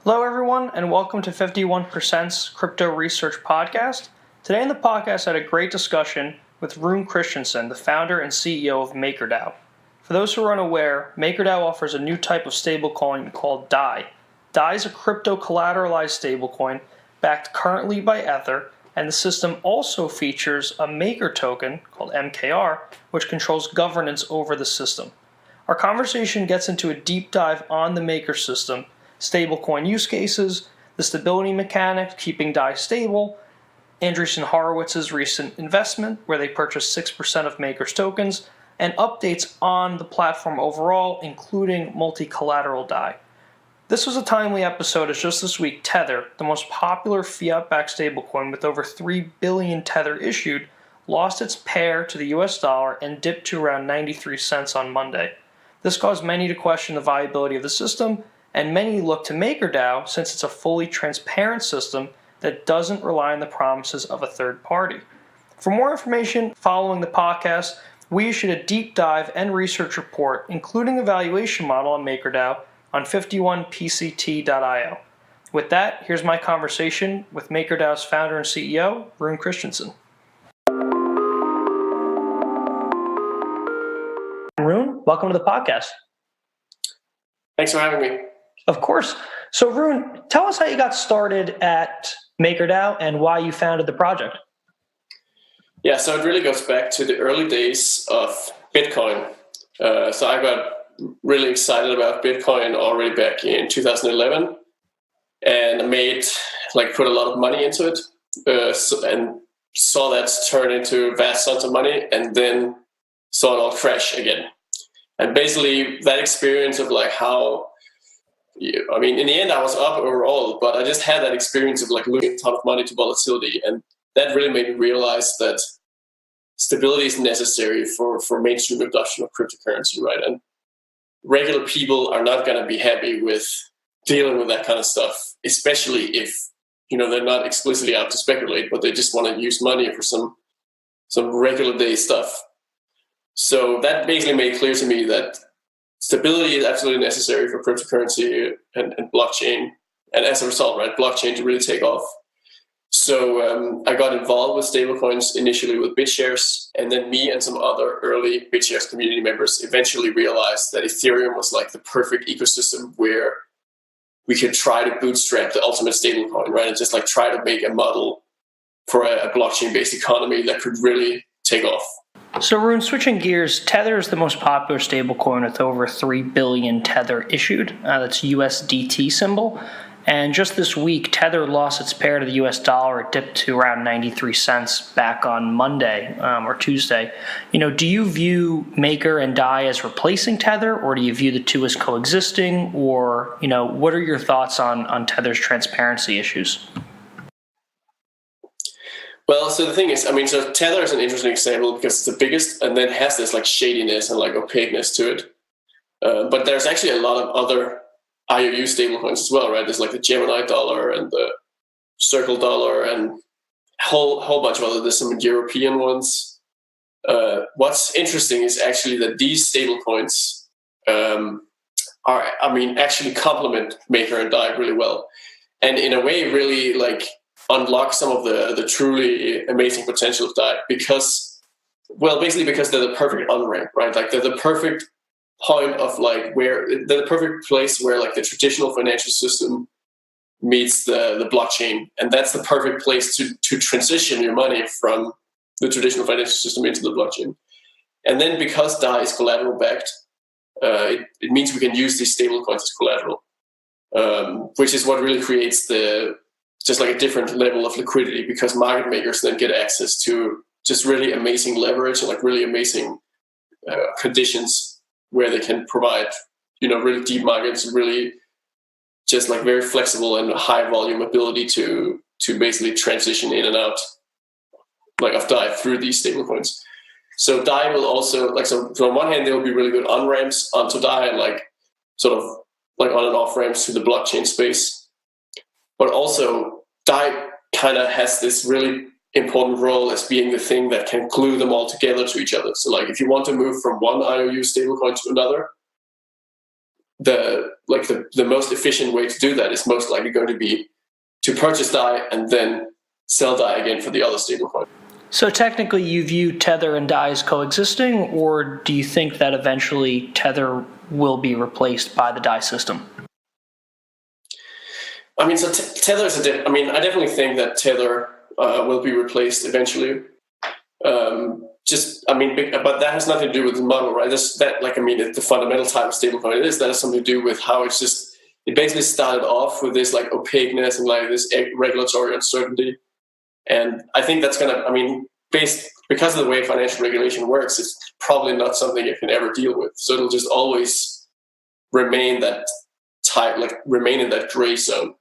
Hello, everyone, and welcome to 51%'s Crypto Research Podcast. Today in the podcast, I had a great discussion with Rune Christensen, the founder and CEO of MakerDAO. For those who are unaware, MakerDAO offers a new type of stablecoin called DAI. DAI is a crypto-collateralized stablecoin backed currently by Tether, and the system also features a Maker token called MKR, which controls governance over the system. Our conversation gets into a deep dive on the Maker system, stablecoin use cases, the stability mechanics, keeping DAI stable, Andreessen Horowitz's recent investment, where they purchased 6% of Maker's tokens, and updates on the platform overall, including multi-collateral DAI. This was a timely episode as just this week, Tether, the most popular fiat-backed stablecoin with over 3 billion Tether issued, lost its pair to the US dollar and dipped to around 93 cents on Monday. This caused many to question the viability of the system, and many look to MakerDAO since it's a fully transparent system that doesn't rely on the promises of a third party. For more information following the podcast, we issued a deep dive and research report, including a valuation model on MakerDAO on 51pct.io. With that, here's my conversation with MakerDAO's founder and CEO, Rune Christensen. Rune, welcome to the podcast. Thanks for having me. Of course. So, Rune, tell us how you got started at MakerDAO and why you founded the project. Yeah, so it really goes back to the early days of Bitcoin. So I got really excited about Bitcoin already back in 2011 and put a lot of money into it and saw that turn into vast sums of money and then saw it all crash again. And basically that experience of in the end I was up overall, but I just had that experience of losing a ton of money to volatility. And that really made me realize that stability is necessary for mainstream adoption of cryptocurrency, right? And regular people are not going to be happy with dealing with that kind of stuff, especially if, they're not explicitly out to speculate, but they just want to use money for some regular day stuff. So that basically made clear to me that stability is absolutely necessary for cryptocurrency and blockchain. And as a result, right, blockchain to really take off. So I got involved with stablecoins initially with BitShares, and then me and some other early BitShares community members eventually realized that Ethereum was the perfect ecosystem where we could try to bootstrap the ultimate stablecoin, right? And just try to make a model for a blockchain-based economy that could really take off. So, Rune, switching gears, Tether is the most popular stablecoin with over 3 billion Tether issued. That's USDT symbol. And just this week, Tether lost its pair to the US dollar. It dipped to around 93 cents back on Monday or Tuesday. Do you view Maker and DAI as replacing Tether, or do you view the two as coexisting? Or, what are your thoughts on Tether's transparency issues? Well, so the thing is, so Tether is an interesting example because it's the biggest and then has this shadiness and opaqueness to it. But there's actually a lot of other IOU stablecoins as well, right? There's the Gemini dollar and the Circle dollar and a whole bunch of other. There's some European ones. What's interesting is actually that these stablecoins actually complement Maker and DAI really well, and in a way, really unlock some of the truly amazing potential of DAI because they're the perfect on-ramp, right? They're the perfect point of where they're the perfect place where the traditional financial system meets the blockchain, and that's the perfect place to transition your money from the traditional financial system into the blockchain. And then because DAI is collateral backed, it means we can use these stablecoins as collateral, which is what really creates a different level of liquidity because market makers then get access to just really amazing leverage and really amazing conditions where they can provide, really deep markets, really just very flexible and high volume ability to basically transition in and out of DAI through these stablecoins. So DAI will also so on one hand there will be really good on ramps onto DAI and on and off ramps to the blockchain space, but also DAI kind of has this really important role as being the thing that can glue them all together to each other. So if you want to move from one IOU stablecoin to another, the most efficient way to do that is most likely going to be to purchase DAI and then sell DAI again for the other stablecoin. So technically you view Tether and DAI as coexisting, or do you think that eventually Tether will be replaced by the DAI system? I mean, so Tether is I I definitely think that Tether will be replaced eventually. But that has nothing to do with the model, right? The fundamental type of stablecoin it is, that has something to do with how it basically started off with this like opaqueness and like this regulatory uncertainty. And I think that's because of the way financial regulation works, it's probably not something you can ever deal with. So it'll just always remain that remain in that gray zone.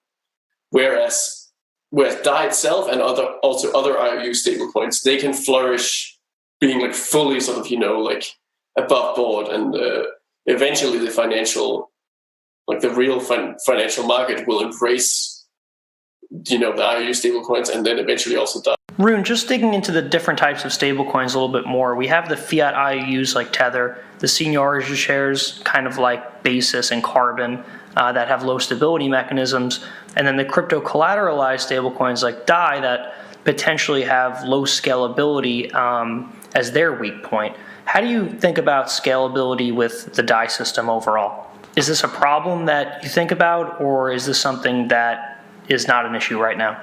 Whereas DAI itself and also other IOU stablecoins, they can flourish being like fully sort of, above board, and eventually the real financial market will embrace, the IOU stablecoins, and then eventually also DAI. Rune, just digging into the different types of stablecoins a little bit more, we have the fiat IOUs like Tether, the seniority shares kind of like Basis and Carbon that have low stability mechanisms, and then the crypto collateralized stablecoins like DAI that potentially have low scalability as their weak point. How do you think about scalability with the DAI system overall? Is this a problem that you think about, or is this something that is not an issue right now?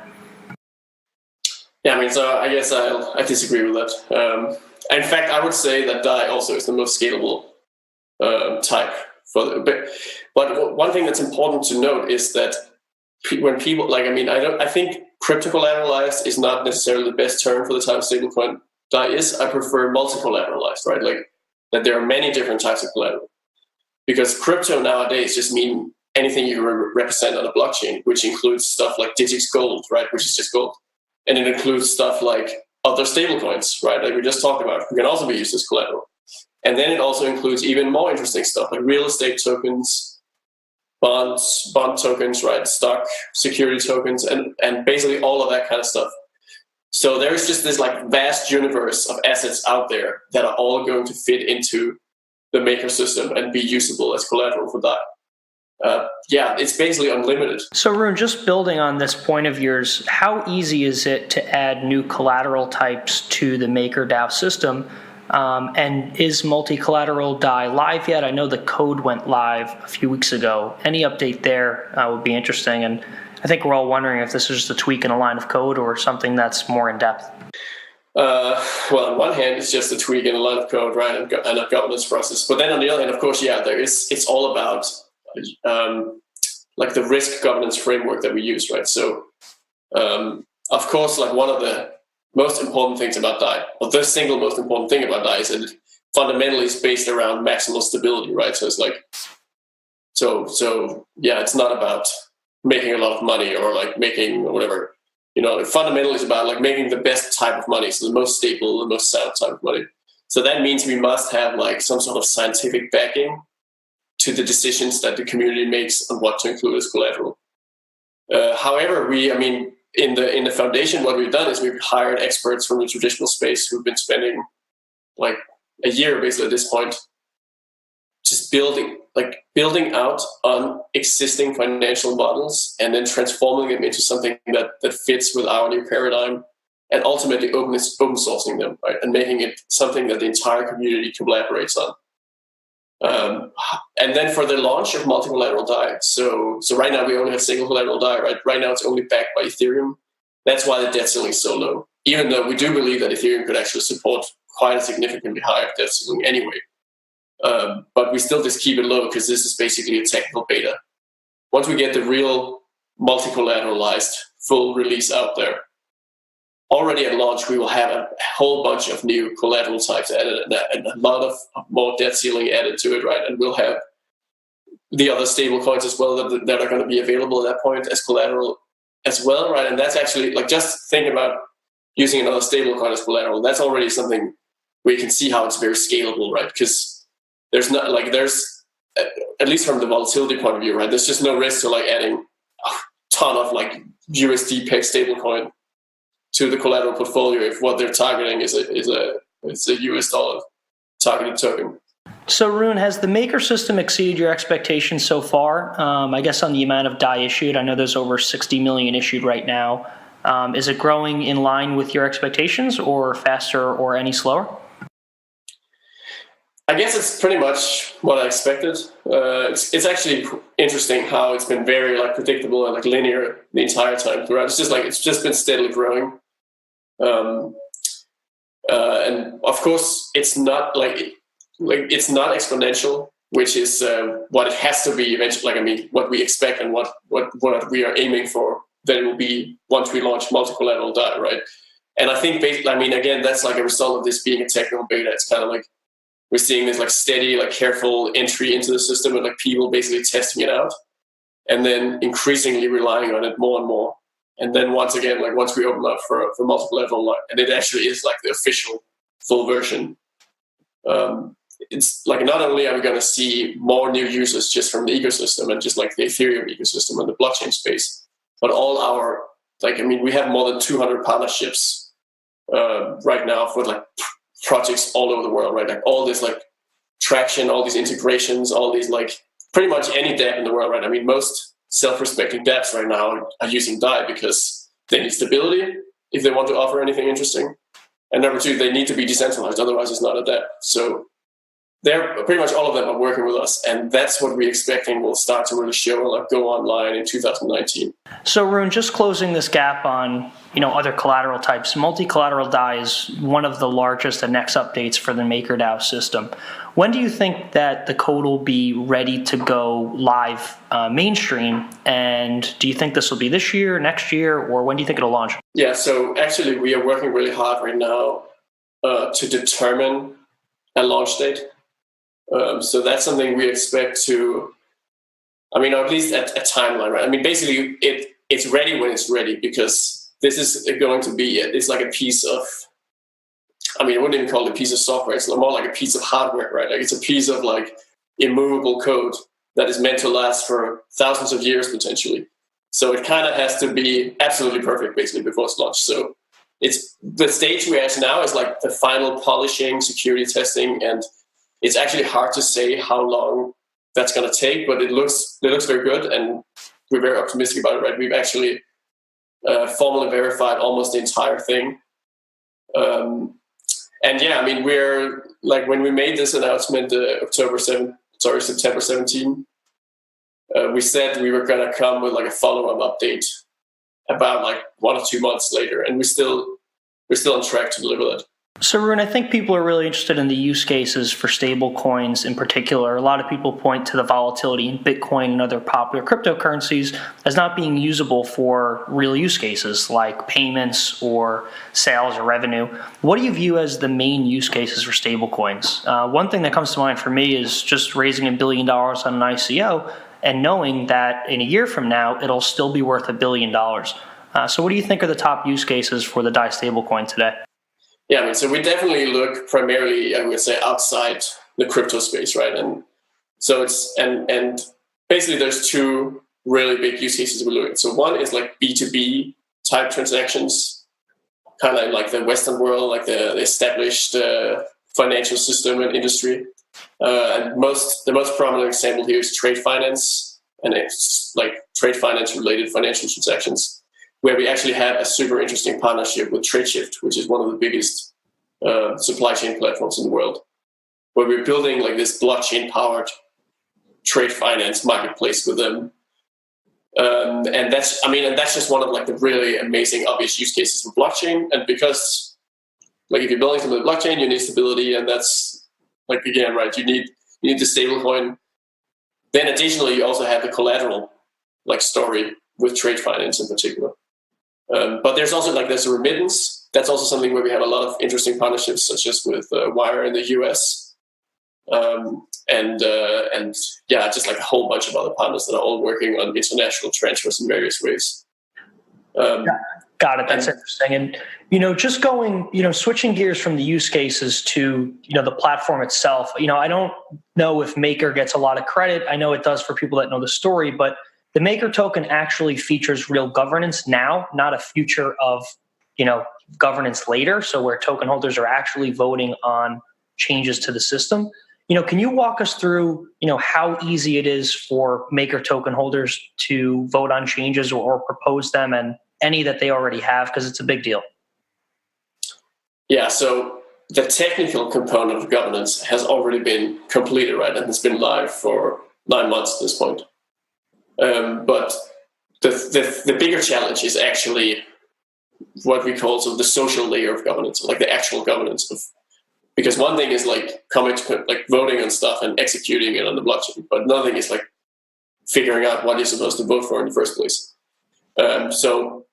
Yeah, so I guess I disagree with that. In fact, I would say that DAI also is the most scalable type. But one thing that's important to note is that when people I think crypto collateralized is not necessarily the best term for the type of stablecoin DAI is. I prefer multi-collateralized, right? Like that there are many different types of collateral, because crypto nowadays just mean anything you represent on a blockchain, which includes stuff like Digix Gold, right, which is just gold. And it includes stuff like other stablecoins, right, like we just talked about, who can also be used as collateral. And then it also includes even more interesting stuff like real estate tokens, bond tokens, right, stock, security tokens, and basically all of that kind of stuff. So there's just this like vast universe of assets out there that are all going to fit into the Maker system and be usable as collateral for DAI. It's basically unlimited. So Rune, just building on this point of yours, how easy is it to add new collateral types to the MakerDAO system? And is multi-collateral DAI live yet? I know the code went live a few weeks ago. Any update there would be interesting. And I think we're all wondering if this is just a tweak in a line of code or something that's more in depth. Well, on one hand, it's just a tweak in a line of code, right, and a governance process. But then on the other hand, of course, it's all about the risk governance framework that we use, right? So, of course, like one of the most important things about DAI, or the single most important thing about DAI, is that it fundamentally is based around maximal stability, right? So it's it's not about making a lot of money or like making whatever. It fundamentally is about like making the best type of money, so the most stable, the most sound type of money. So that means we must have like some sort of scientific backing to the decisions that the community makes on what to include as collateral. However, in the foundation, what we've done is we've hired experts from the traditional space who've been spending like a year basically at this point, just building out on existing financial models and then transforming them into something that fits with our new paradigm, and ultimately open sourcing them, right, and making it something that the entire community collaborates on. And then for the launch of multi-collateral DAI, so right now we only have single collateral DAI, right? Right now it's only backed by Ethereum. That's why the debt ceiling is so low, even though we do believe that Ethereum could actually support quite a significantly higher debt ceiling anyway. But we still just keep it low because this is basically a technical beta. Once we get the real multi-collateralized full release out there, already at launch, we will have a whole bunch of new collateral types added and a lot of more debt ceiling added to it, right? And we'll have the other stable coins as well that are going to be available at that point as collateral as well, right? And that's actually like, just think about using another stable coin as collateral. That's already something where you can see how it's very scalable, right? Because there's at least from the volatility point of view, right? There's just no risk to like adding a ton of like USD peg stablecoin to the collateral portfolio if what they're targeting is a US dollar targeted token. So, Rune, has the Maker system exceeded your expectations so far? I guess on the amount of DAI issued, I know there's over 60 million issued right now. Is it growing in line with your expectations, or faster, or any slower? I guess it's pretty much what I expected. It's actually interesting how it's been very like predictable and like linear the entire time throughout. It's just been steadily growing. And of course, it's not it's not exponential, which is what it has to be eventually. Like, I mean, what we expect and what we are aiming for, that it will be once we launch multi-collateral DAI, right? And I think, I mean, again, that's like a result of this being a technical beta. It's kind of like we're seeing this like steady, like careful entry into the system and like people basically testing it out, and then increasingly relying on it more and more. And then once again, like once we open up for multi-collateral, and it actually is like the official full version, it's like not only are we going to see more new users just from the ecosystem and just like the Ethereum ecosystem and the blockchain space, but all our, like, I mean, we have more than 200 partnerships right now for like projects all over the world, right? Like all this like traction, all these integrations, all these like pretty much any dApp in the world, right? I mean, most self-respecting dApps right now are using DAI because they need stability if they want to offer anything interesting. And number two, they need to be decentralized, otherwise it's not a dApp. So they're pretty much all of them are working with us, and that's what we're expecting will start to really show and like go online in 2019. So, Rune, just closing this gap on other collateral types, multi-collateral DAI is one of the largest and next updates for the MakerDAO system. When do you think that the code will be ready to go live mainstream? And do you think this will be this year, next year, or when do you think it'll launch? Yeah, so actually we are working really hard right now to determine a launch date. So that's something we expect to, I mean, or at least a timeline, right? I mean, basically it's ready when it's ready, because this is going to be, it's like a piece of, I mean, I wouldn't even call it a piece of software. It's more like a piece of hardware, right? Like it's a piece of like immovable code that is meant to last for thousands of years potentially. So it kind of has to be absolutely perfect basically before it's launched. So it's the stage we're at now is like the final polishing, security testing, and it's actually hard to say how long that's going to take, but it looks very good, and we're very optimistic about it, right? We've actually formally verified almost the entire thing. And yeah, I mean, we're like, when we made this announcement September 17, we said we were going to come with like a follow-up update about like 1 or 2 months later, and we're still on track to deliver that. So, Rune, I think people are really interested in the use cases for stablecoins in particular. A lot of people point to the volatility in Bitcoin and other popular cryptocurrencies as not being usable for real use cases like payments or sales or revenue. What do you view as the main use cases for stablecoins? One thing that comes to mind for me is just raising $1 billion on an ICO and knowing that in a year from now, it'll still be worth $1 billion. So what do you think are the top use cases for the DAI stablecoin today? Yeah, I mean, so we definitely look primarily, I would say, outside the crypto space, right? And so it's, and basically there's two really big use cases we're looking at. So one is like B2B type transactions, kind of like the Western world, like the established financial system and industry. And the most prominent example here is trade finance, and it's like trade finance related financial transactions, where we actually have a super interesting partnership with Tradeshift, which is one of the biggest supply chain platforms in the world, where we're building like this blockchain-powered trade finance marketplace with them. And that's just one of like the really amazing obvious use cases for blockchain. And because like if you're building something with blockchain, you need stability, and that's like, again, right, you need the stablecoin. Then additionally, you also have the collateral like story with trade finance in particular. But there's also like there's a remittance. That's also something where we have a lot of interesting partnerships, such as with Wire in the US, and yeah, just like a whole bunch of other partners that are all working on international transfers in various ways. Got it. That's interesting. And just going, switching gears from the use cases to the platform itself. I don't know if Maker gets a lot of credit. I know it does for people that know the story, but the Maker token actually features real governance now, not a future of, governance later. So where token holders are actually voting on changes to the system. Can you walk us through, how easy it is for Maker token holders to vote on changes or propose them, and any that they already have, because it's a big deal? Yeah, so the technical component of governance has already been completed, right? And it's been live for 9 months at this point. But the bigger challenge is actually what we call sort of the social layer of governance, like the actual governance of. Because one thing is like coming to like voting on stuff and executing it on the blockchain, but another thing is like figuring out what you're supposed to vote for in the first place. So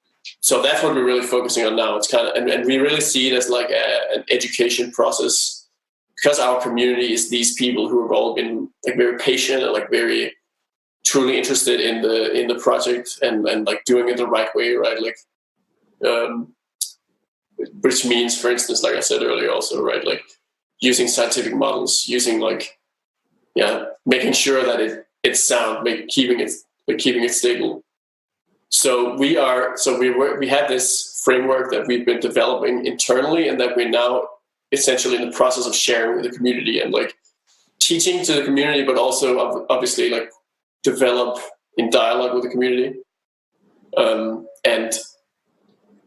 that's what we're really focusing on now. It's kind of, and we really see it as like an education process, because our community is these people who have all been like very patient and like very truly interested in the project and like doing it the right way, right? Like, which means, for instance, like I said earlier, also, right, like using scientific models, using like, making sure that it's sound, keeping it stable. So we have this framework that we've been developing internally, and that we're now essentially in the process of sharing with the community and like teaching to the community, but also obviously like develop in dialogue with the community. And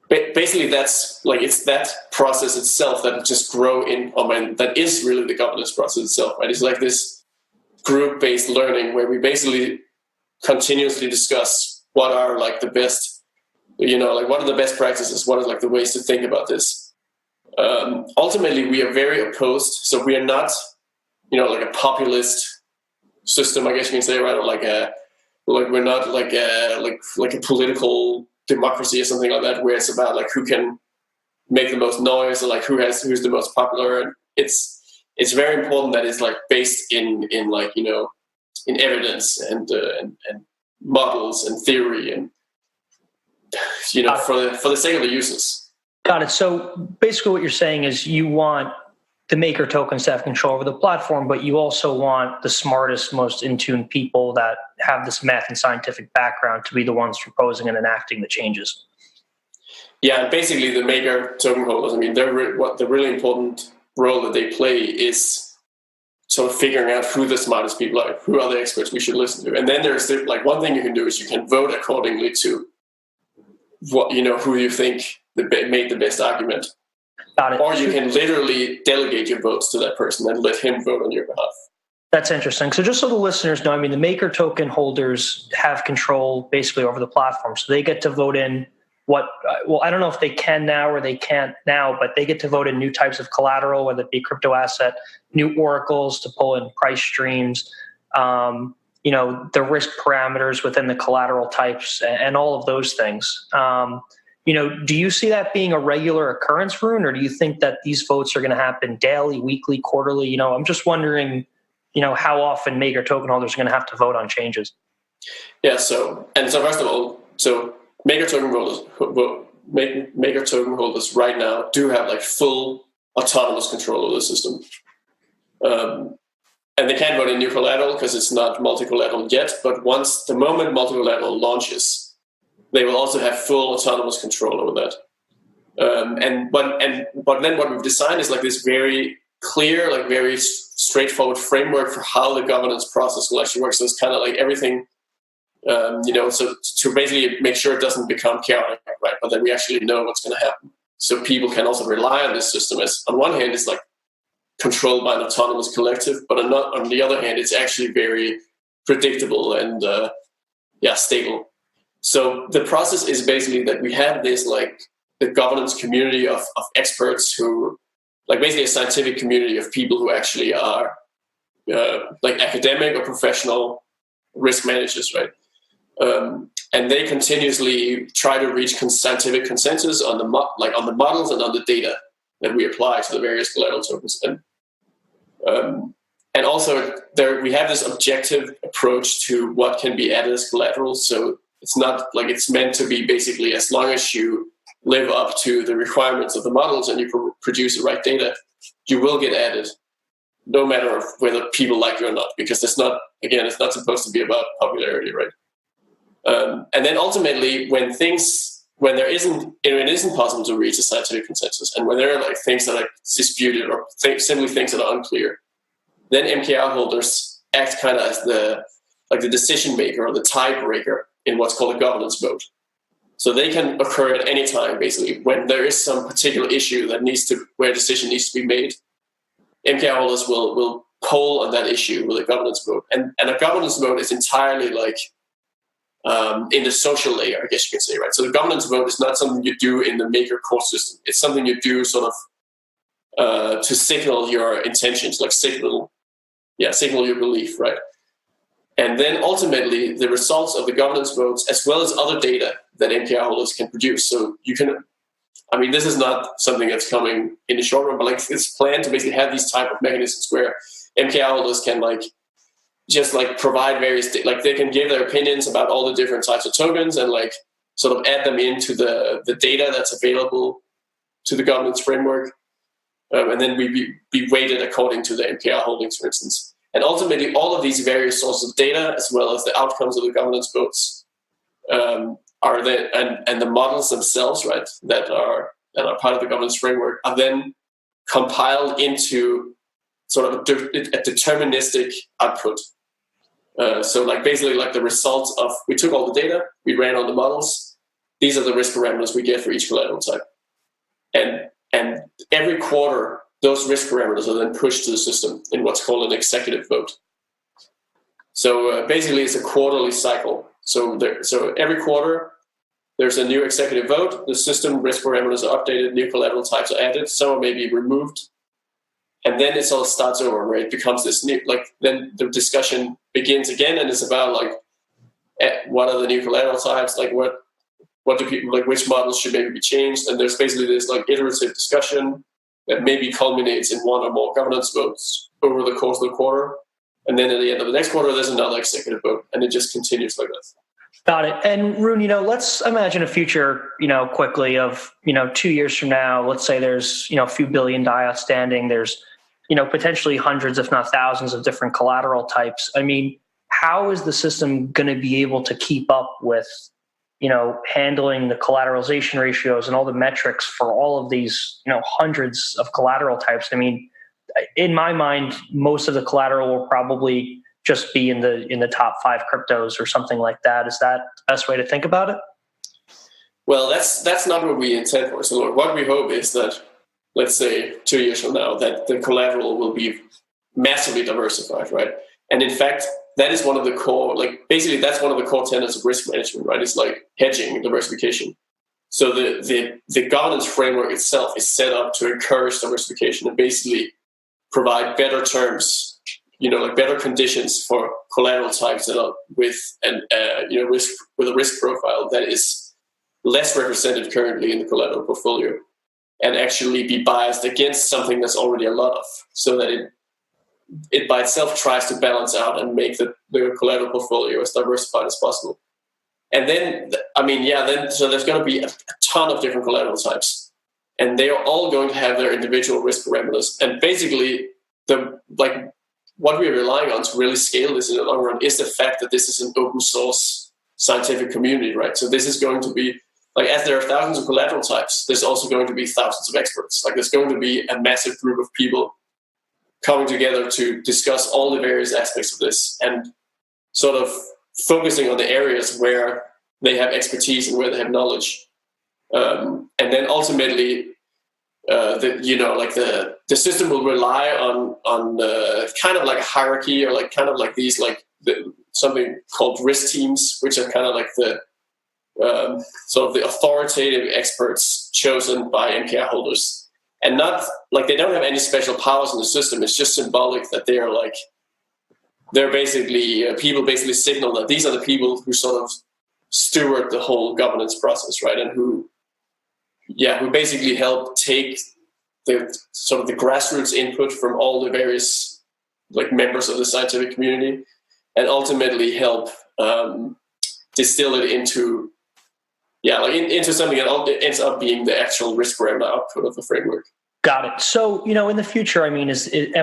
basically that's like, it's that process itself that just grow in, that is really the governance process itself, right? It's like this group-based learning where we basically continuously discuss what are like the best, like what are the best practices, what are like the ways to think about this. Ultimately, we are very opposed. So we are not, like a populist system, I guess you can say, right? Or we're not like a political democracy or something like that, where it's about like who can make the most noise or like who's the most popular. And it's very important that it's like based in like, in evidence and models and theory and, for the sake of the users. Got it. So basically what you're saying is you want the Maker tokens to have control over the platform, but you also want the smartest, most in-tune people that have this math and scientific background to be the ones proposing and enacting the changes. Yeah, basically the Maker token holders, what the really important role that they play is sort of figuring out who the smartest people are, who are the experts we should listen to. And then there's like one thing you can do is you can vote accordingly to what, who you think made the best argument. Got it. Or you can literally delegate your votes to that person and let him vote on your behalf. That's interesting. So just so the listeners know, the Maker token holders have control basically over the platform. So they get to vote in I don't know if they can now or they can't now, but they get to vote in new types of collateral, whether it be crypto asset, new oracles to pull in price streams, the risk parameters within the collateral types and all of those things. Do you see that being a regular occurrence, Rune, or do you think that these votes are going to happen daily, weekly, quarterly? I'm just wondering, how often Maker token holders are going to have to vote on changes. Yeah. So first of all, Maker token holders right now do have like full autonomous control of the system. And they can't vote in new collateral because it's not multi-collateral yet. But the moment multi-collateral launches, they will also have full autonomous control over that. But then what we've designed is like this very clear, like very straightforward framework for how the governance process will actually work. So it's kind of like everything, so to basically make sure it doesn't become chaotic, right? But that we actually know what's going to happen. So people can also rely on this system as, on one hand, it's like controlled by an autonomous collective, but on the other hand, it's actually very predictable and stable. So the process is basically that we have this like the governance community of experts who, like basically a scientific community of people who actually are like academic or professional risk managers, right? And they continuously try to reach scientific consensus on the models and on the data that we apply to the various collateral tokens. And also we have this objective approach to what can be added as collateral. So it's not like it's meant to be basically as long as you live up to the requirements of the models and you produce the right data, you will get added, no matter whether people like you or not, because it's not supposed to be about popularity, right? And then ultimately, when it isn't possible to reach a scientific consensus, and when there are like things that are disputed or simply things that are unclear, then MKR holders act kind of as the decision maker or the tiebreaker in what's called a governance vote. So they can occur at any time, basically, when there is some particular issue where a decision needs to be made. MKR holders will poll on that issue with a governance vote. And a governance vote is entirely in the social layer, I guess you can say, right? So the governance vote is not something you do in the Maker core system. It's something you do sort of to signal your intentions, like signal your belief, right? And then ultimately, the results of the governance votes, as well as other data that MKR holders can produce. So you can, this is not something that's coming in the short run, but it's planned to basically have these type of mechanisms where MKR holders can just provide various, they can give their opinions about all the different types of tokens and sort of add them into the data that's available to the governance framework. And then we be weighted according to the MKR holdings, for instance. And ultimately, all of these various sources of data, as well as the outcomes of the governance votes, are then, and the models themselves, right, that are part of the governance framework, are then compiled into sort of a deterministic output. So basically the results of, we took all the data, we ran all the models. These are the risk parameters we get for each collateral type. And every quarter, those risk parameters are then pushed to the system in what's called an executive vote. So basically, it's a quarterly cycle. So every quarter, there's a new executive vote. The system risk parameters are updated, new collateral types are added, some are maybe removed. And then it all starts over, where it becomes this new, then the discussion begins again, and it's about what are the new collateral types, what do people, which models should maybe be changed. And there's basically this iterative discussion that maybe culminates in one or more governance votes over the course of the quarter. And then at the end of the next quarter, there's another executive vote, and it just continues like this. Got it. And Rune, let's imagine a future, quickly of, 2 years from now. Let's say there's, a few billion DAI outstanding. There's, potentially hundreds, if not thousands, of different collateral types. How is the system going to be able to keep up with, handling the collateralization ratios and all the metrics for all of these, hundreds of collateral types? In my mind, most of the collateral will probably just be in the top 5 cryptos or something like that. Is that the best way to think about it? Well, that's not what we intend for. So what we hope is that, let's say 2 years from now, that the collateral will be massively diversified, right? And in fact, that is one of the core, that's one of the core tenets of risk management, right? It's hedging and diversification. So the governance framework itself is set up to encourage diversification and basically provide better terms, better conditions for collateral types that are with a risk profile that is less represented currently in the collateral portfolio, and actually be biased against something that's already a lot of, so that it by itself tries to balance out and make the collateral portfolio as diversified as possible. And then, so there's going to be a ton of different collateral types, and they are all going to have their individual risk parameters. And basically, what we're relying on to really scale this in the long run is the fact that this is an open source scientific community, right? So this is going to be, as there are thousands of collateral types, there's also going to be thousands of experts. There's going to be a massive group of people coming together to discuss all the various aspects of this and sort of focusing on the areas where they have expertise and where they have knowledge. And then ultimately, the system will rely on kind of a hierarchy, or these something called risk teams, which are kind of the sort of the authoritative experts chosen by MKR holders. And not they don't have any special powers in the system. It's just symbolic that they are they're basically people basically signal that these are the people who sort of steward the whole governance process, right? And who basically help take the sort of the grassroots input from all the various members of the scientific community, and ultimately help distill it into something that ends up being the actual risk parameter output of the framework. Got it. So, in the future, am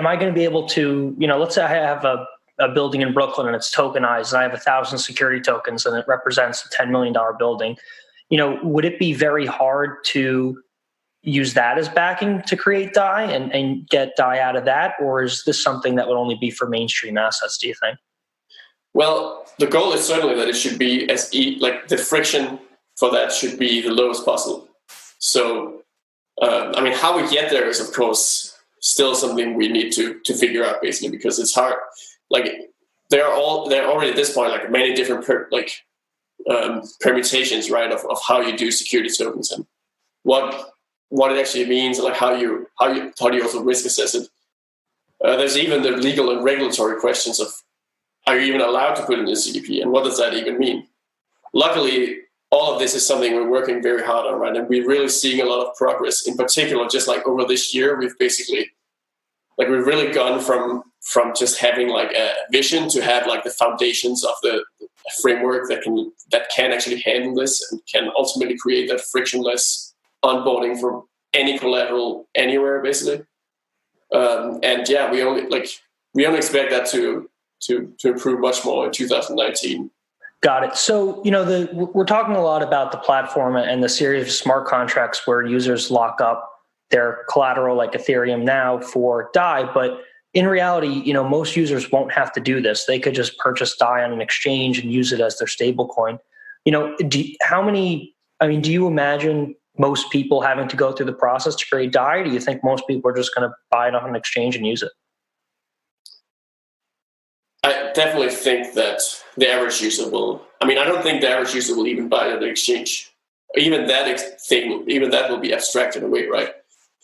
I going to be able to, let's say I have a building in Brooklyn and it's tokenized, and I have 1,000 security tokens and it represents a $10 million building. Would it be very hard to use that as backing to create DAI and get DAI out of that? Or is this something that would only be for mainstream assets, do you think? Well, the goal is certainly that it should be the friction for that should be the lowest possible. So, how we get there is, of course, still something we need to figure out, basically, because it's hard. Like, there are already at this point like many different permutations, right, of how you do security tokens and what it actually means, and like how do you also risk assess it. There's even the legal and regulatory questions of, are you even allowed to put in a CDP, and what does that even mean? Luckily, all of this is something we're working very hard on, right? And we're really seeing a lot of progress. In particular, just like over this year, we've really gone from just having like a vision to have like the foundations of the framework that can actually handle this and can ultimately create that frictionless onboarding for any collateral anywhere, basically. We only expect that to improve much more in 2019. Got it. So, we're talking a lot about the platform and the series of smart contracts where users lock up their collateral like Ethereum now for DAI. But in reality, most users won't have to do this. They could just purchase DAI on an exchange and use it as their stablecoin. Do you imagine most people having to go through the process to create DAI? Or do you think most people are just going to buy it on an exchange and use it? I definitely think that the average user will. I don't think the average user will even buy it at an exchange. Even that will be abstracted away, right?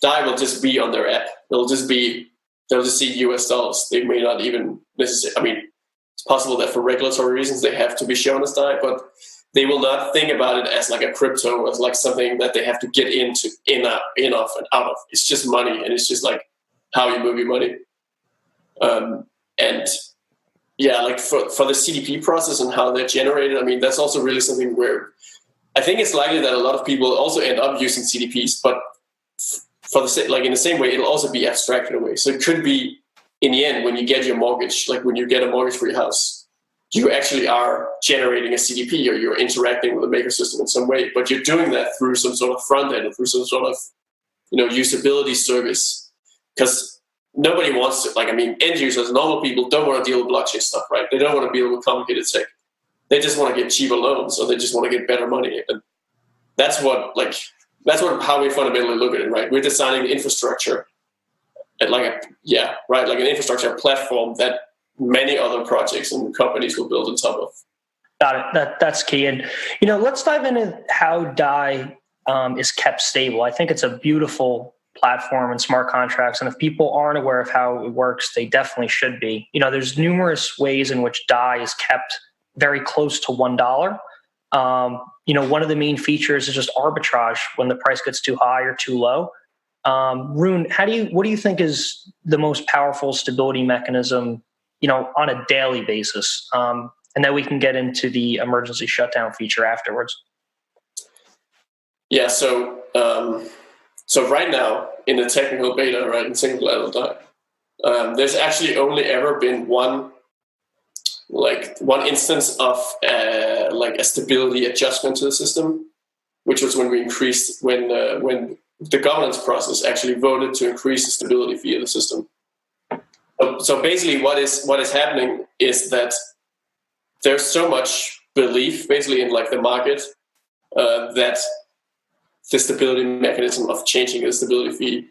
DAI will just be on their app. They'll just see US dollars. They may not even necessarily. It's possible that for regulatory reasons they have to be shown as DAI, but they will not think about it as like a crypto, as like something that they have to get in off and out of. It's just money, and it's just like how you move your money. For the CDP process and how they're generated, that's also really something where I think it's likely that a lot of people also end up using CDPs, but in the same way, it'll also be abstracted away. So it could be, in the end, when you get your mortgage, like when you get a mortgage for your house, you actually are generating a CDP, or you're interacting with the Maker system in some way, but you're doing that through some sort of front end, or through some sort of usability service, because nobody wants to, end users, normal people don't want to deal with blockchain stuff, right? They don't want to deal with complicated tech. They just want to get cheaper loans, or they just want to get better money. And that's how we fundamentally look at it, right? We're designing the infrastructure at an infrastructure platform that many other projects and companies will build on top of. Got it. That's key. And, let's dive into how DAI is kept stable. I think it's a beautiful platform and smart contracts. And if people aren't aware of how it works, they definitely should be. There's numerous ways in which DAI is kept very close to $1. One of the main features is just arbitrage when the price gets too high or too low. Rune, what do you think is the most powerful stability mechanism, on a daily basis? And then we can get into the emergency shutdown feature afterwards. Yeah. So right now in the technical beta, right, in single collateral DAI, there's actually only ever been one instance of a stability adjustment to the system, which was when the governance process actually voted to increase the stability fee of the system. So basically what is happening is that there's so much belief basically in the market that the stability mechanism of changing the stability fee,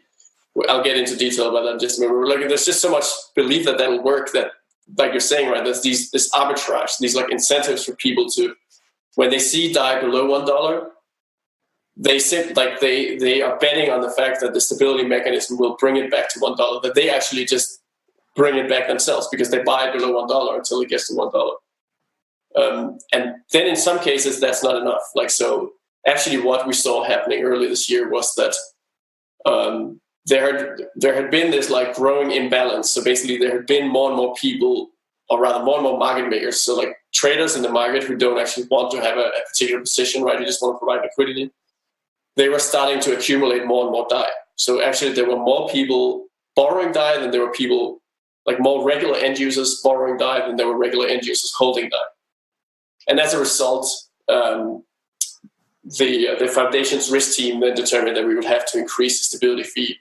I'll get into detail about that in just a minute. There's just so much belief that will work, that, like you're saying, right, there's this arbitrage, these incentives for people to, when they see DAI below $1, they are betting on the fact that the stability mechanism will bring it back to $1, that they actually just bring it back themselves because they buy it below $1 until it gets to $1. And then in some cases that's not enough. So actually what we saw happening early this year was that there had been this growing imbalance. So basically there had been more and more people, or rather more and more market makers, so traders in the market who don't actually want to have a particular position, right? Who just want to provide liquidity. They were starting to accumulate more and more DAI. So actually there were more people borrowing DAI than there were people, more regular end users borrowing DAI than there were regular end users holding DAI. And as a result, the foundation's risk team then determined that we would have to increase the stability fee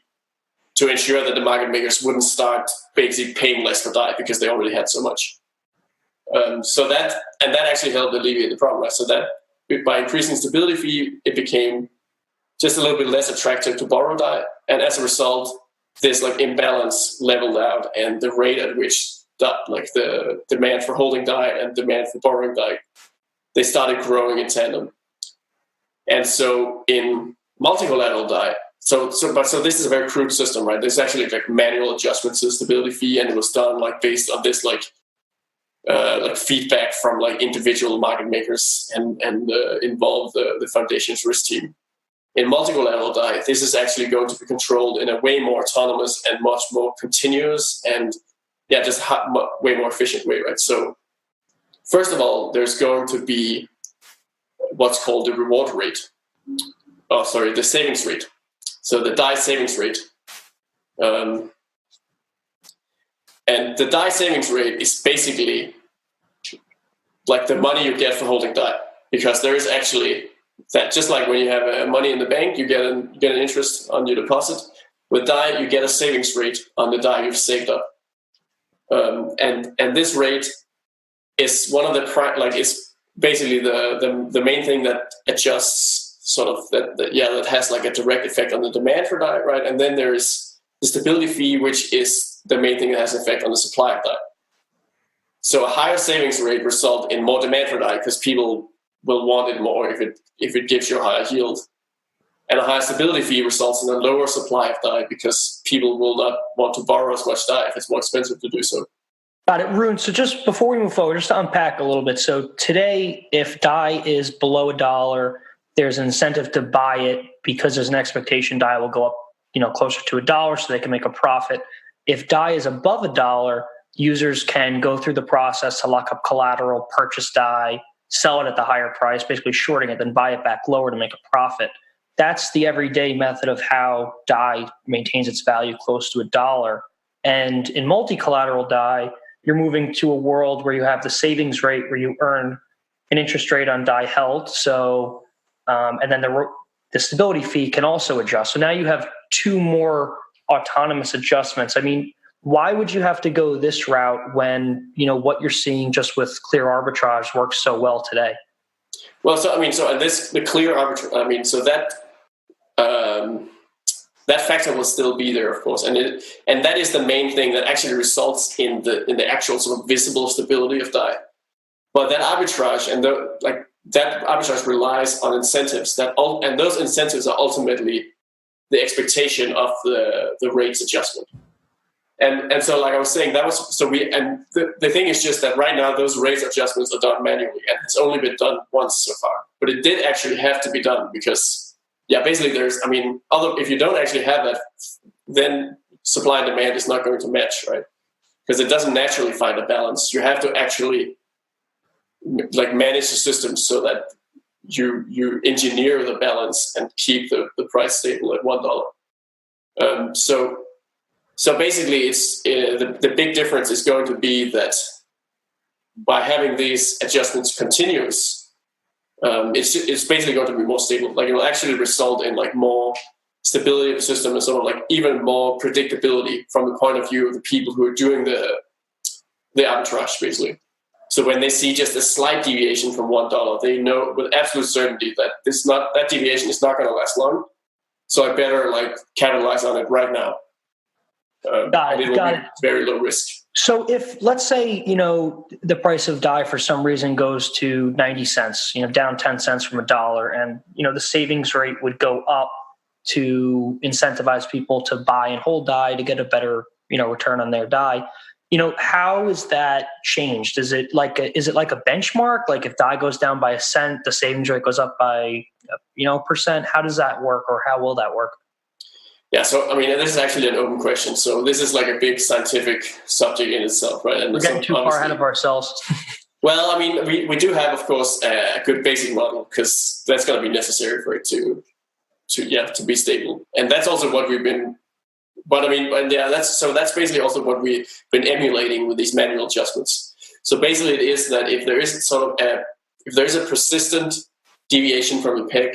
to ensure that the market makers wouldn't start basically paying less for DAI because they already had so much. So that actually helped alleviate the problem. Right? So that by increasing stability fee, it became just a little bit less attractive to borrow DAI, and as a result, this like imbalance leveled out, and the rate at which the demand for holding DAI and demand for borrowing DAI, they started growing in tandem. And so in multi-collateral DAI, so this is a very crude system, right? There's actually like manual adjustments to the stability fee, and it was done like based on this like feedback from like individual market makers and involve the foundation's risk team. In multi-collateral DAI, this is actually going to be controlled in a way more autonomous and much more continuous and just way more efficient way, right? So first of all, there's going to be what's called the reward rate. The savings rate. So the DAI savings rate. And the DAI savings rate is basically like the money you get for holding DAI, because there is actually that, just like when you have money in the bank, you get an interest on your deposit. With DAI, you get a savings rate on the DAI you've saved up. And this rate is one of it's basically the main thing that adjusts sort of that has like a direct effect on the demand for DAI, right? And then there is the stability fee, which is the main thing that has an effect on the supply of DAI. So a higher savings rate result in more demand for DAI because people will want it more if it gives you a higher yield. And a higher stability fee results in a lower supply of DAI because people will not want to borrow as much DAI if it's more expensive to do so. Got it, Rune. So just before we move forward, just to unpack a little bit. So today, if DAI is below $1, there's an incentive to buy it because there's an expectation DAI will go up, closer to $1 so they can make a profit. If DAI is above $1, users can go through the process to lock up collateral, purchase DAI, sell it at the higher price, basically shorting it, then buy it back lower to make a profit. That's the everyday method of how DAI maintains its value close to $1. And in multi-collateral DAI, you're moving to a world where you have the savings rate where you earn an interest rate on DAI held. So, and then the stability fee can also adjust. So now you have two more autonomous adjustments. I mean, why would you have to go this route when, what you're seeing just with clear arbitrage works so well today? Well, the clear arbitrage, so that factor will still be there, of course, and that is the main thing that actually results in the actual sort of visible stability of DAI. But that arbitrage that arbitrage relies on incentives and those incentives are ultimately the expectation of the rates adjustment. And so, like I was saying, the thing is just that right now those rates adjustments are done manually, and it's only been done once so far. But it did actually have to be done because, basically if you don't actually have that, then supply and demand is not going to match, right? Because it doesn't naturally find a balance. You have to actually manage the system so that you engineer the balance and keep the price stable at $1. So basically, it's the big difference is going to be that by having these adjustments continuous, it's basically going to be more stable. Like, it will actually result in more stability of the system and sort of even more predictability from the point of view of the people who are doing the arbitrage, basically. So when they see just a slight deviation from $1, they know with absolute certainty that that deviation is not going to last long. So I better capitalize on it right now. Got it. Very low risk. So if, let's say, the price of DAI for some reason goes to 90 cents, down 10 cents from $1, and, the savings rate would go up to incentivize people to buy and hold DAI to get a better, return on their DAI. How is that changed? Is it like a benchmark? Like if DAI goes down by a cent, the savings rate goes up by, percent. How does that work, or how will that work? Yeah, so this is actually an open question. So this is a big scientific subject in itself, right? And we're getting too far ahead of ourselves. Well, we do have, of course, a good basic model because that's going to be necessary for it to be stable, and that's also what we've been. But that's basically also what we've been emulating with these manual adjustments. So basically, it is that if there is a persistent deviation from the peg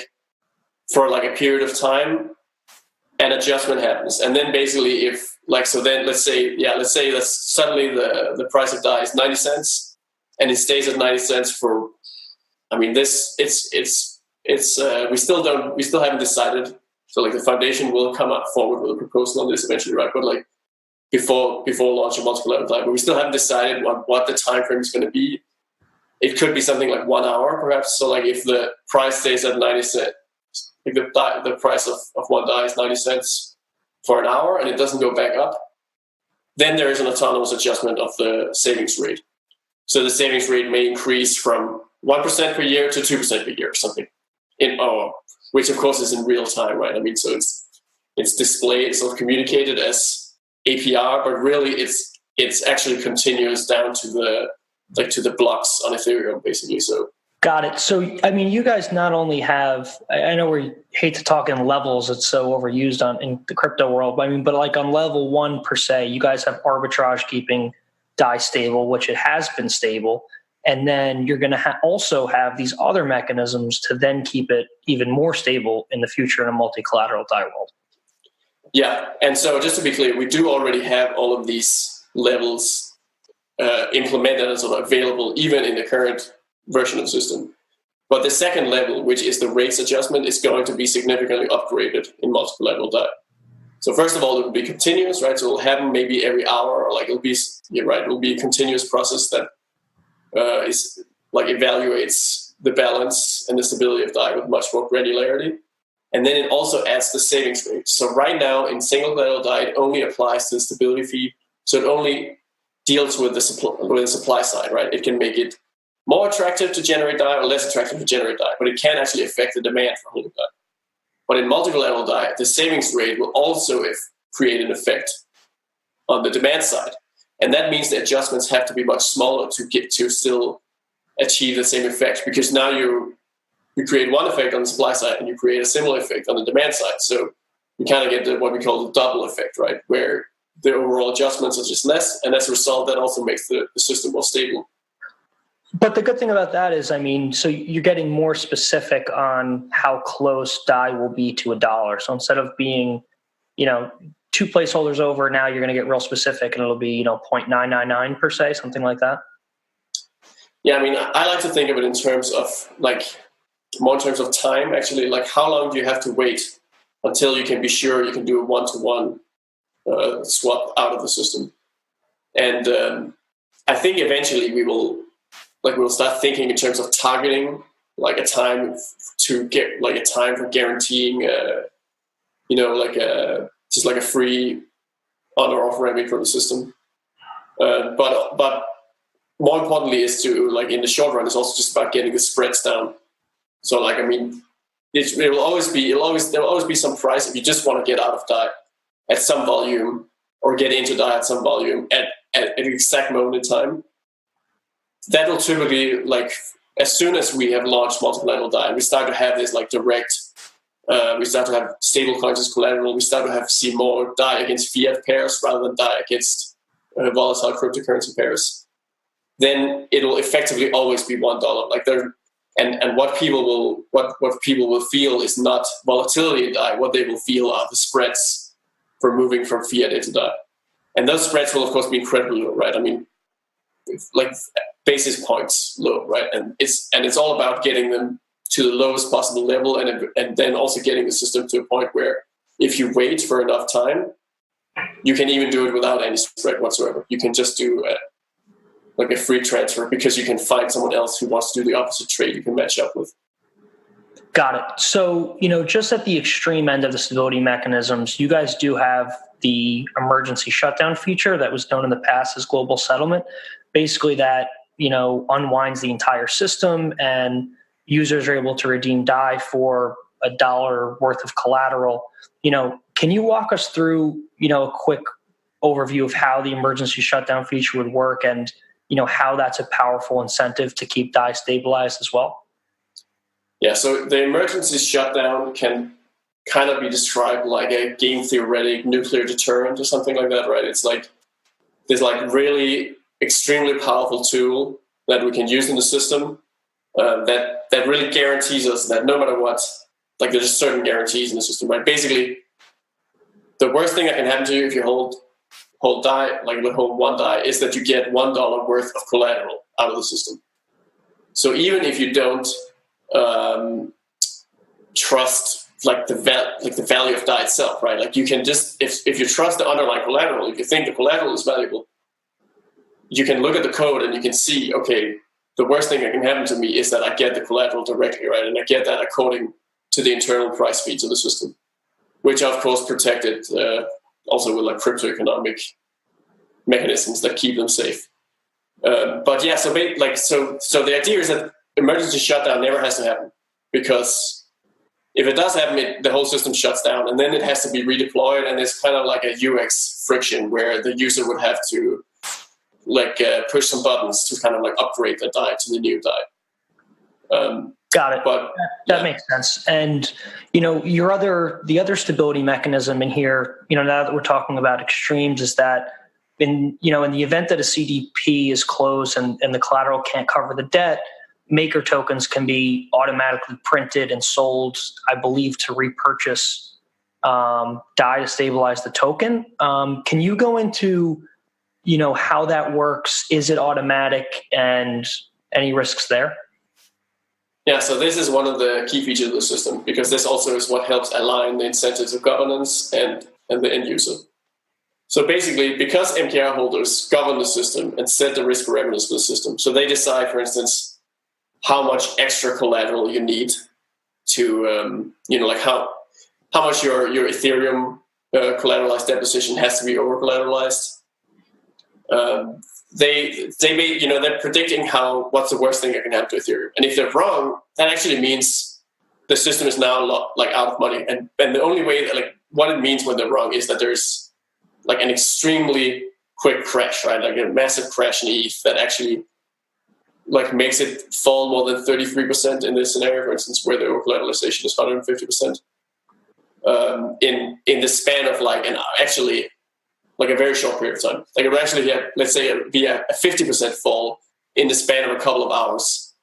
for like a period of time, an adjustment happens. And then basically if like, so then let's say that suddenly the price of DAI is 90 cents and it stays at 90 cents for, I mean, we still haven't decided. So like the foundation will come up forward with a proposal on this eventually, right? But like before launching multi-collateral DAI, but we still haven't decided what the time frame is going to be. It could be something like 1 hour, perhaps. So like if the price stays at 90 cents, if the price of one DAI is 90 cents for an hour and it doesn't go back up, then there is an autonomous adjustment of the savings rate. So the savings rate may increase from 1% per year to 2% per year or something, which of course is in real time, right? I mean, so it's displayed, sort of communicated as APR, but really it's actually continuous down to the blocks on Ethereum, basically. So got it. So I mean, you guys not only have, I know we hate to talk in levels; it's so overused in the crypto world. But like on level 1 per se, you guys have arbitrage keeping DAI stable, which it has been stable. And then you're going to also have these other mechanisms to then keep it even more stable in the future in a multi-collateral DAI world. Yeah, and so just to be clear, we do already have all of these levels implemented and sort of available even in the current version of the system. But the second level, which is the rates adjustment, is going to be significantly upgraded in multi-collateral DAI. So first of all, it will be continuous, right? So it will happen maybe every hour, or like it'll be a continuous process that is like evaluates the balance and the stability of DAI with much more granularity. And then it also adds the savings rate. So right now in single collateral DAI, it only applies to the stability fee. So it only deals with the supply side, right? It can make it more attractive to generate DAI or less attractive to generate DAI, but it can actually affect the demand for holding DAI. But in multi-collateral DAI, the savings rate will also create an effect on the demand side. And that means the adjustments have to be much smaller to get to still achieve the same effect, because now you create one effect on the supply side and you create a similar effect on the demand side. So you kind of get what we call the double effect, right? Where the overall adjustments are just less, and as a result, that also makes the system more stable. But the good thing about that is, I mean, so you're getting more specific on how close DAI will be to $1. So instead of being, 2 placeholders over, now you're going to get real specific and it'll be, 0.999 per se, something like that. Yeah, I mean, I like to think of it in terms of more in terms of time, actually. Like, how long do you have to wait until you can be sure you can do a one-to-one swap out of the system? And I think eventually we'll start thinking in terms of targeting like a time to get like a time for guaranteeing, just like a free on or off ramping from the system. But more importantly is to like in the short run, it's also just about getting the spreads down. So like, I mean, there will always be some price if you just want to get out of DAI at some volume or get into DAI at some volume at an exact moment in time. That will typically, like, as soon as we have launched multi-collateral DAI, we start to have this like direct, we start to have stablecoins as collateral, we start to see more DAI against fiat pairs rather than DAI against volatile cryptocurrency pairs. Then it'll effectively always be $1. Like and what people will feel is not volatility in DAI. What they will feel are the spreads for moving from fiat into DAI. And those spreads will of course be incredibly low, right? I mean, like basis points low, right? And it's all about getting them to the lowest possible level, and then also getting the system to a point where if you wait for enough time, you can even do it without any spread whatsoever. You can just do like a free transfer because you can find someone else who wants to do the opposite trade you can match up with. Got it. So, just at the extreme end of the stability mechanisms, you guys do have the emergency shutdown feature that was known in the past as global settlement. Basically that, unwinds the entire system and users are able to redeem DAI for $1 worth of collateral. Can you walk us through, a quick overview of how the emergency shutdown feature would work and, how that's a powerful incentive to keep DAI stabilized as well? Yeah, so the emergency shutdown can kind of be described like a game theoretic nuclear deterrent or something like that, right? It's like this like really extremely powerful tool that we can use in the system that really guarantees us that no matter what, like there's certain guarantees in the system, right? Basically, the worst thing that can happen to you if you hold DAI, like you hold one DAI, is that you get $1 worth of collateral out of the system. So even if you don't trust the value of DAI itself, right? Like you can just if you trust the underlying collateral, if you think the collateral is valuable, you can look at the code and you can see, okay, the worst thing that can happen to me is that I get the collateral directly, right? And I get that according to the internal price feeds of the system, which are of course protected also with like crypto-economic mechanisms that keep them safe. But yeah, so the idea is that emergency shutdown never has to happen, because if it does happen, the whole system shuts down, and then it has to be redeployed, and it's kind of like a UX friction where the user would have to push some buttons to kind of like upgrade the DAI to the new DAI. Got it. But that makes sense. And the other stability mechanism in here, now that we're talking about extremes, is that in the event that a CDP is closed and the collateral can't cover the debt, Maker tokens can be automatically printed and sold, I believe, to repurchase DAI to stabilize the token. Can you go into how that works? Is it automatic, and any risks there? Yeah, so this is one of the key features of the system, because this also is what helps align the incentives of governance and the end user. So basically, because MKR holders govern the system and set the risk parameters for the system, so they decide, for instance, how much extra collateral you need to, how much your Ethereum collateralized debt position has to be over collateralized. They're predicting what's the worst thing that can happen to Ethereum, and if they're wrong, that actually means the system is now out of money. And the only way that what it means when they're wrong is that there's an extremely quick crash, right? Like a massive crash in ETH that actually makes it fall more than 33% in this scenario, for instance, where the over collateralization is 150%. In the span of a very short period of time. It would actually be a 50% fall in the span of a couple of hours.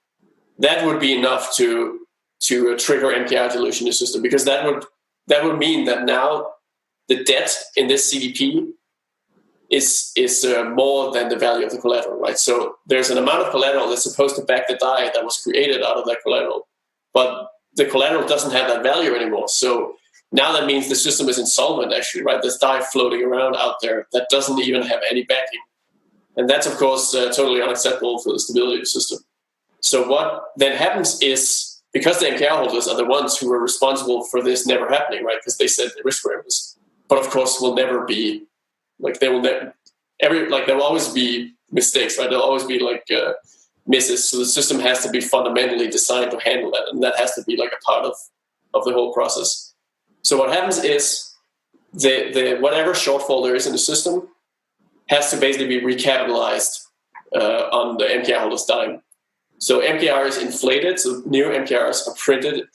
That would be enough to trigger MKR dilution in the system, because that would mean that now the debt in this CDP is more than the value of the collateral, right? So there's an amount of collateral that's supposed to back the DAI that was created out of that collateral, but the collateral doesn't have that value anymore. So now that means the system is insolvent, actually, right? There's DAI floating around out there that doesn't even have any backing. And that's, of course, totally unacceptable for the stability of the system. So what then happens is, because the MKR holders are the ones who are responsible for this never happening, right? Because they set the risk parameters. But of course, will never be, there will always be mistakes, right? There'll always be misses. So the system has to be fundamentally designed to handle that. And that has to be a part of the whole process. So what happens is the whatever shortfall there is in the system has to basically be recapitalized on the MKR holder's dime. So MKR is inflated, so new MKRs are printed,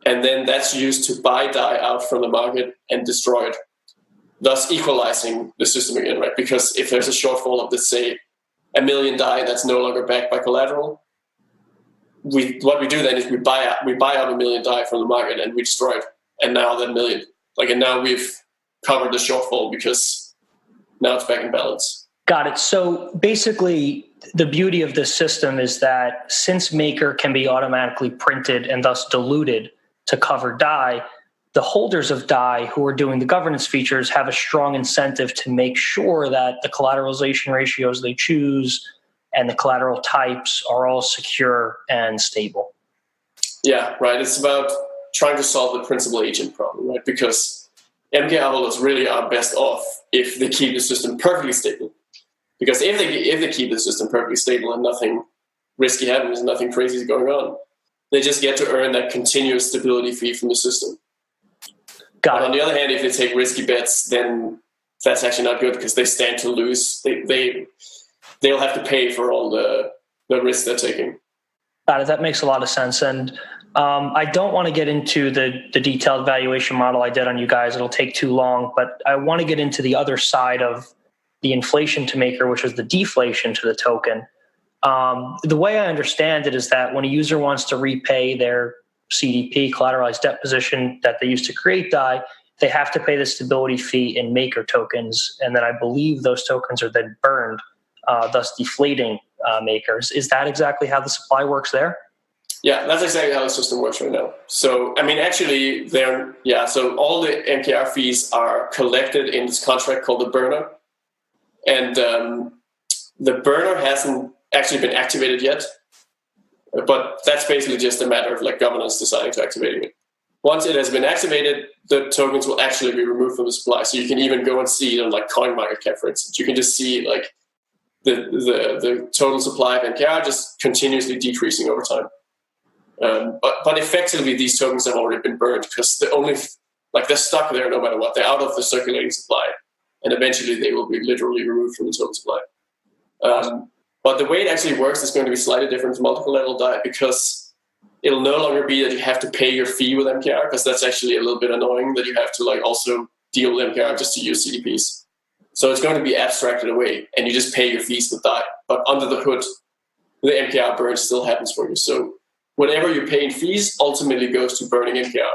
and then that's used to buy DAI out from the market and destroy it, thus equalizing the system again, right? Because if there's a shortfall of, let's say, 1 million DAI that's no longer backed by collateral, what we do then is we buy out 1 million DAI from the market and we destroy it. And now that million, and now we've covered the shortfall because now it's back in balance. Got it. So basically, the beauty of this system is that since Maker can be automatically printed and thus diluted to cover DAI, the holders of DAI who are doing the governance features have a strong incentive to make sure that the collateralization ratios they choose and the collateral types are all secure and stable. Yeah, right. It's about trying to solve the principal agent problem, right? Because MKR holders really are best off if they keep the system perfectly stable. Because if they keep the system perfectly stable and nothing risky happens, nothing crazy is going on, they just get to earn that continuous stability fee from the system. But on the other hand, if they take risky bets, then that's actually not good because they stand to lose. They'll have to pay for all the risks they're taking. Got it. That makes a lot of sense. And I don't want to get into the detailed valuation model I did on you guys. It'll take too long. But I want to get into the other side of the inflation to Maker, which is the deflation to the token. The way I understand it is that when a user wants to repay their CDP, collateralized debt position that they used to create DAI, they have to pay the stability fee in Maker tokens, and then I believe those tokens are then burned, thus deflating Makers. Is that exactly how the supply works there? Yeah, that's exactly how the system works right now. So, I mean, actually, so all the MKR fees are collected in this contract called the burner. And the burner hasn't actually been activated yet, but that's basically just a matter of like governance deciding to activate it. Once it has been activated, the tokens will actually be removed from the supply. So you can even go and see it on like CoinMarketCap, for instance. You can just see like the total supply of MKR just continuously decreasing over time. But effectively, these tokens have already been burned because they're stuck there no matter what. They're out of the circulating supply, and eventually they will be literally removed from the total supply. But the way it actually works is going to be slightly different from multi-collateral DAI because it'll no longer be that you have to pay your fee with MKR, because that's actually a little bit annoying that you have to like also deal with MKR just to use CDPs. So it's going to be abstracted away, and you just pay your fees with DAI. But under the hood, the MKR burn still happens for you. So whatever you pay in fees ultimately goes to burning MKR.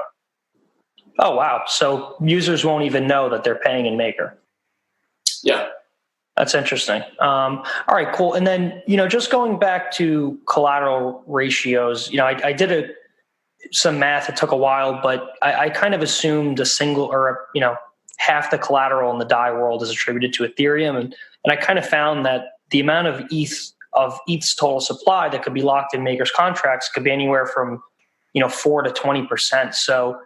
Oh, wow. So users won't even know that they're paying in Maker. Yeah. That's interesting. All right, cool. And then, just going back to collateral ratios, I did some math. It took a while, but I kind of assumed a single or, half the collateral in the DAI world is attributed to Ethereum. And I kind of found that the amount of ETH's total supply that could be locked in Maker's contracts could be anywhere from, 4 to 20%. So,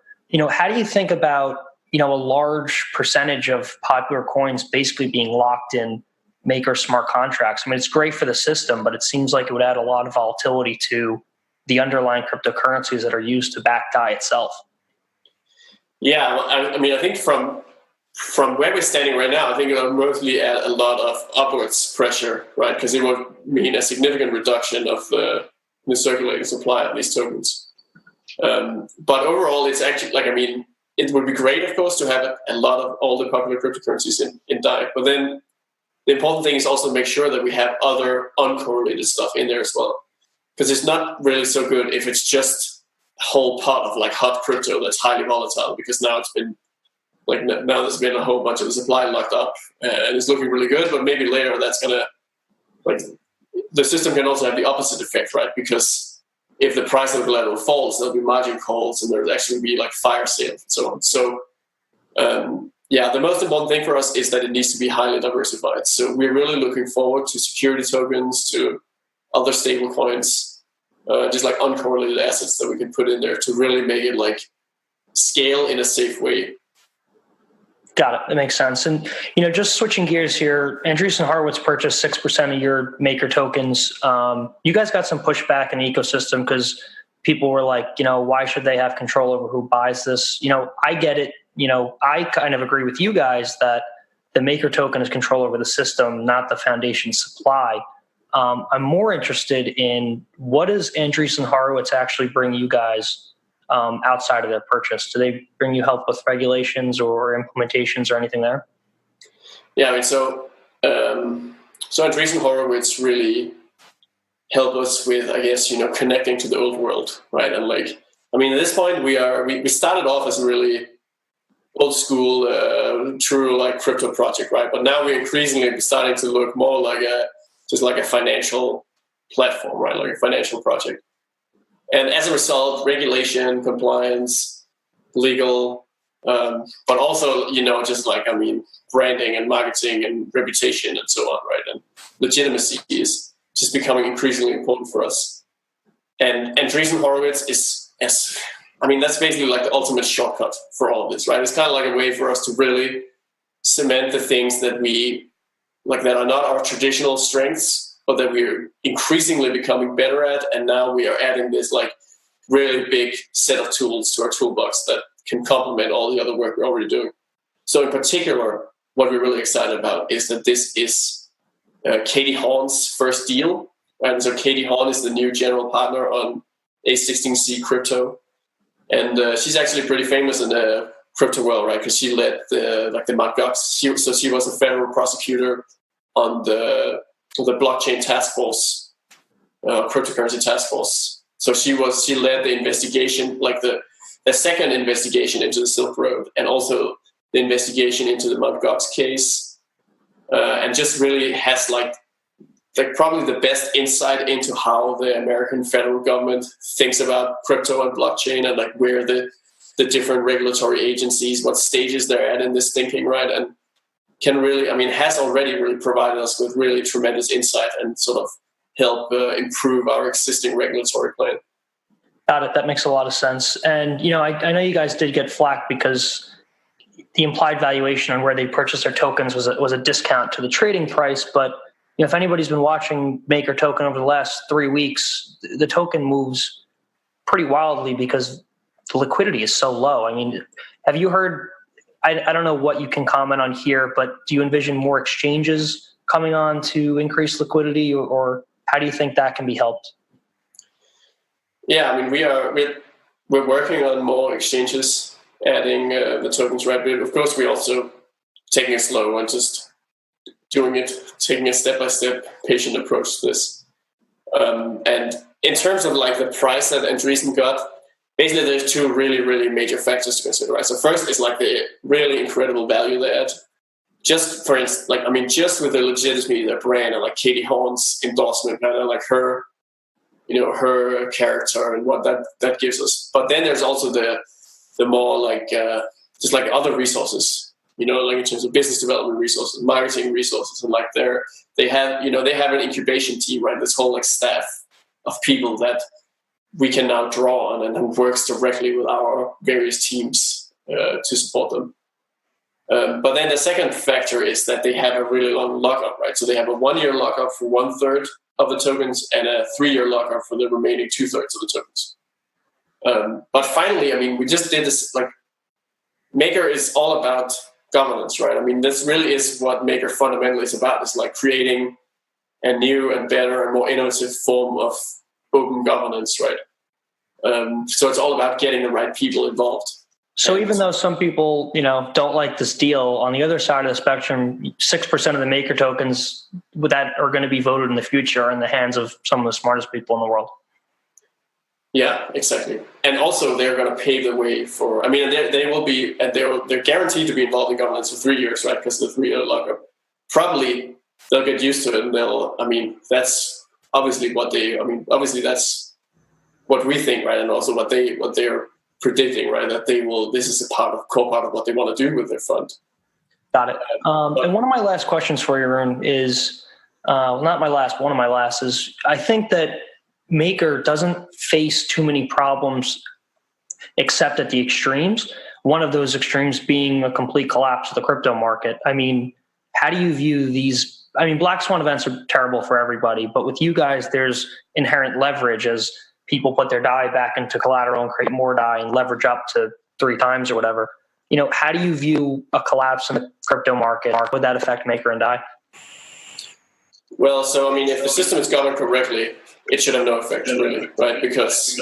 how do you think about, a large percentage of popular coins basically being locked in Maker smart contracts? I mean, it's great for the system, but it seems like it would add a lot of volatility to the underlying cryptocurrencies that are used to back DAI itself. Yeah, I mean, I think from where we're standing right now, I think it'll mostly add a lot of upwards pressure, right? Because it would mean a significant reduction of the circulating supply of these tokens. But overall, it's actually it would be great, of course, to have a lot of all the popular cryptocurrencies in DAI. But then the important thing is also to make sure that we have other uncorrelated stuff in there as well. Because it's not really so good if it's just a whole pot of like hot crypto that's highly volatile, because now there's been a whole bunch of the supply locked up and it's looking really good, but maybe later that's gonna the system can also have the opposite effect, right? Because if the price of the collateral falls, there'll be margin calls and there'll actually be like fire sales and so on. So the most important thing for us is that it needs to be highly diversified. So we're really looking forward to security tokens, to other stable coins, just like uncorrelated assets that we can put in there to really make it like scale in a safe way. Got it. That makes sense. And, just switching gears here, Andreessen Horowitz purchased 6% of your Maker tokens. You guys got some pushback in the ecosystem because people were like, why should they have control over who buys this? I get it. I kind of agree with you guys that the Maker token is control over the system, not the foundation supply. I'm more interested in what does Andreessen Horowitz actually bring you guys outside of their purchase? Do they bring you help with regulations or implementations or anything there? Yeah, I mean, so Andreessen Horowitz really helped us with, I guess, connecting to the old world, right? And at this point we started off as a really old school, true like crypto project, right? But now we're increasingly starting to look more like a financial platform, right? Like a financial project. And as a result, regulation, compliance, legal, but also, branding and marketing and reputation and so on, right? And legitimacy is just becoming increasingly important for us. And Andreessen Horowitz that's basically like the ultimate shortcut for all of this, right? It's kind of like a way for us to really cement the things that that are not our traditional strengths, but that we're increasingly becoming better at. And now we are adding this really big set of tools to our toolbox that can complement all the other work we're already doing. So in particular, what we're really excited about is that this is Katie Hawn's first deal. Right? And so Katie Hawn is the new general partner on A16Z Crypto. And she's actually pretty famous in the crypto world, right? Because she led the Mt. Gox. She was a federal prosecutor on the blockchain task force cryptocurrency task force. So she led the investigation, like the second investigation into the Silk Road, and also the investigation into the Mt. Gox case, and just really has like probably the best insight into how the American federal government thinks about crypto and blockchain, and like where the different regulatory agencies, what stages they're at in this thinking, right? And can really, has already really provided us with really tremendous insight and sort of help improve our existing regulatory plan. Got it. That makes a lot of sense. And, I know you guys did get flack because the implied valuation on where they purchased their tokens was a discount to the trading price. But, if anybody's been watching Maker token over the last 3 weeks, the token moves pretty wildly because the liquidity is so low. Have you heard, I don't know what you can comment on here, but do you envision more exchanges coming on to increase liquidity, or how do you think that can be helped? Yeah, we're working on more exchanges, adding the tokens, right? But of course, we're also taking it slow and just taking a step-by-step patient approach to this. And in terms of like the price that Andreessen got, basically there's two really, really major factors to consider, right? So first is like the really incredible value they add. Just for instance, just with the legitimacy of their brand and like Katie Horn's endorsement, kind of like her, her character and what that gives us. But then there's also the more like just like other resources, like in terms of business development resources, marketing resources, and like they have an incubation team, right? This whole like staff of people that we can now draw on and who works directly with our various teams to support them. But then the second factor is that they have a really long lockup, right? So they have a 1-year lockup for 1/3 of the tokens and a 3-year lockup for the remaining 2/3 of the tokens. But finally, we just did this, like, Maker is all about governance, right? This really is what Maker fundamentally is about. It's like creating a new and better and more innovative form of open governance, right? So it's all about getting the right people involved. So even though some people, don't like this deal, on the other side of the spectrum, 6% of the Maker tokens that are going to be voted in the future are in the hands of some of the smartest people in the world. Yeah, exactly. And also they're going to pave the way for, they will be, and they're guaranteed to be involved in governance for 3 years, right? Because of the 3-year lockup. Probably they'll get used to it, and that's obviously that's what we think, right? And also what they're predicting, right? That this is a core part of what they want to do with their fund. Got it. And one of my last questions for you, Rune, is, one of my last is, I think that Maker doesn't face too many problems except at the extremes. One of those extremes being a complete collapse of the crypto market. How do you view these? Black swan events are terrible for everybody, but with you guys, there's inherent leverage as people put their DAI back into collateral and create more DAI and leverage up to 3 times or whatever. How do you view a collapse in the crypto market? Would that affect Maker and DAI? Well, so if the system is governed correctly, it should have no effect, really, right? Because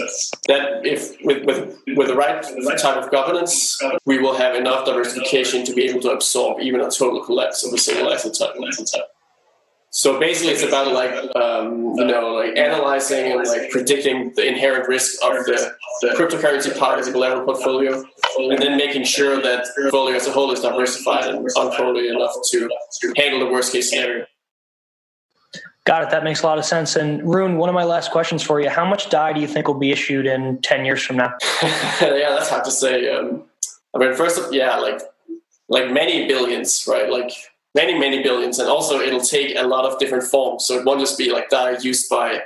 that if with the right type of governance, we will have enough diversification to be able to absorb even a total collapse of a single asset type. So basically, it's about analyzing and like predicting the inherent risk of the cryptocurrency part of the collateral portfolio, and then making sure that the portfolio as a whole is diversified and uncorrelated enough to handle the worst case scenario. Got it. That makes a lot of sense. And Rune, one of my last questions for you: how much DAI do you think will be issued in 10 years from now? Yeah, that's hard to say. First, like many billions, right? Like many billions, and also it'll take a lot of different forms. So it won't just be like DAI used by,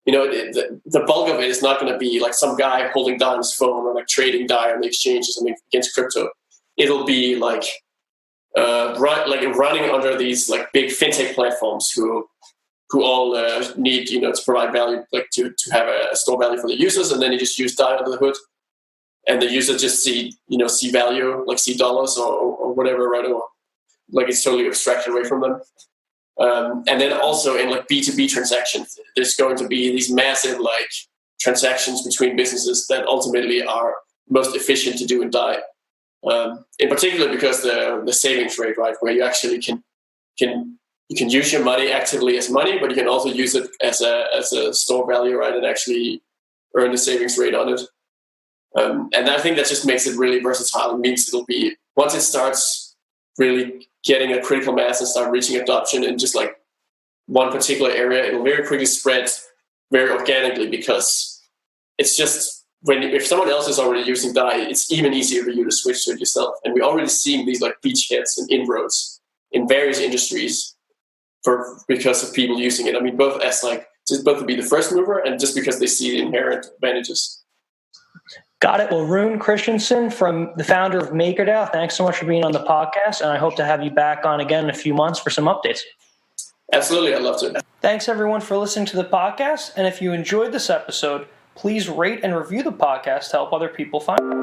the bulk of it is not going to be like some guy holding DAI on his phone or like trading DAI on the exchanges against crypto. It'll be like running under these like big fintech platforms who all need to provide value, like to have a store value for the users, and then you just use DAI under the hood, and the user just see value, like see dollars or whatever, right? Or like it's totally abstracted away from them. And then also in like B2B transactions, there's going to be these massive like transactions between businesses that ultimately are most efficient to do in DAI. In particular because the savings rate, right, where you actually can you can use your money actively as money, but you can also use it as a store value, right, and actually earn the savings rate on it. And I think that just makes it really versatile. It means it'll be, once it starts really getting a critical mass and start reaching adoption in just like one particular area, it'll very quickly spread very organically, because it's just, if someone else is already using DAI, it's even easier for you to switch to it yourself. And we're already seeing these like beachheads and inroads in various industries because of people using it. I mean, both to be the first mover and just because they see the inherent advantages. Got it. Well, Rune Christensen, the founder of MakerDAO, thanks so much for being on the podcast, and I hope to have you back on again in a few months for some updates. Absolutely, I'd love to. Thanks, everyone, for listening to the podcast, and if you enjoyed this episode, please rate and review the podcast to help other people find it.